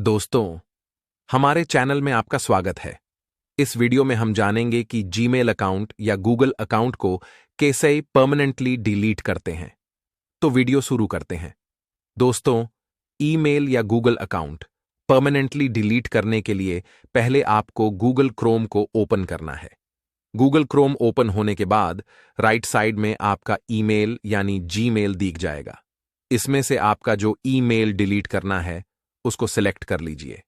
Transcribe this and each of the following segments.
दोस्तों, हमारे चैनल में आपका स्वागत है। इस वीडियो में हम जानेंगे कि जीमेल अकाउंट या गूगल अकाउंट को कैसे परमानेंटली डिलीट करते हैं। तो वीडियो शुरू करते हैं। दोस्तों, ईमेल या गूगल अकाउंट परमानेंटली डिलीट करने के लिए पहले आपको गूगल क्रोम को ओपन करना है। गूगल क्रोम ओपन होने के बाद राइट साइड में आपका ईमेल यानी जीमेल दिख जाएगा। इसमें से आपका जो ईमेल डिलीट करना है उसको सिलेक्ट कर लीजिए।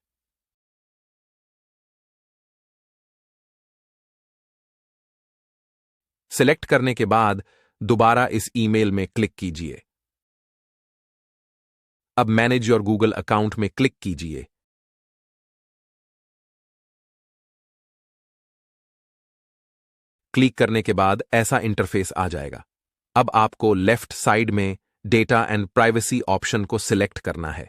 सिलेक्ट करने के बाद दोबारा इस ईमेल में क्लिक कीजिए। अब मैनेज योर गूगल अकाउंट में क्लिक कीजिए। क्लिक करने के बाद ऐसा इंटरफेस आ जाएगा। अब आपको लेफ्ट साइड में डेटा एंड प्राइवेसी ऑप्शन को सिलेक्ट करना है।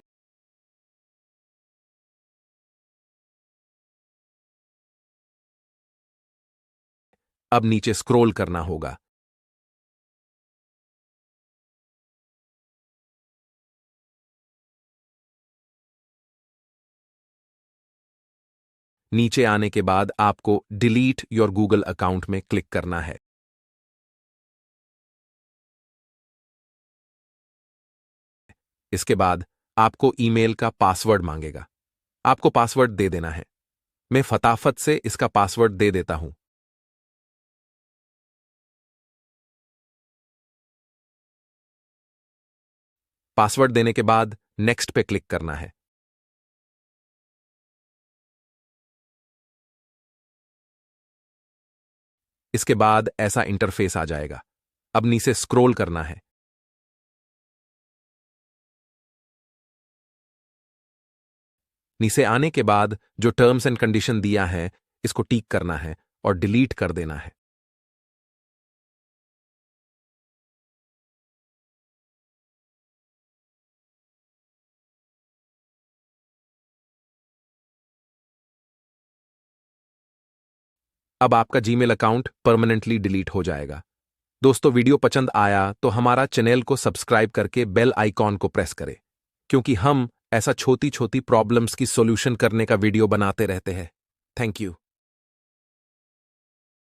अब नीचे स्क्रॉल करना होगा। नीचे आने के बाद आपको डिलीट योर गूगल अकाउंट में क्लिक करना है। इसके बाद आपको ईमेल का पासवर्ड मांगेगा। आपको पासवर्ड दे देना है। मैं फटाफट से इसका पासवर्ड दे देता हूं। पासवर्ड देने के बाद नेक्स्ट पे क्लिक करना है। इसके बाद ऐसा इंटरफेस आ जाएगा। अब नीचे स्क्रॉल करना है। नीचे आने के बाद जो टर्म्स एंड कंडीशन दिया है इसको टिक करना है और डिलीट कर देना है। अब आपका जीमेल अकाउंट परमानेंटली डिलीट हो जाएगा। दोस्तों, वीडियो पसंद आया तो हमारा चैनल को सब्सक्राइब करके बेल आइकॉन को प्रेस करें, क्योंकि हम ऐसा छोटी छोटी प्रॉब्लम्स की सॉल्यूशन करने का वीडियो बनाते रहते हैं। Thank you.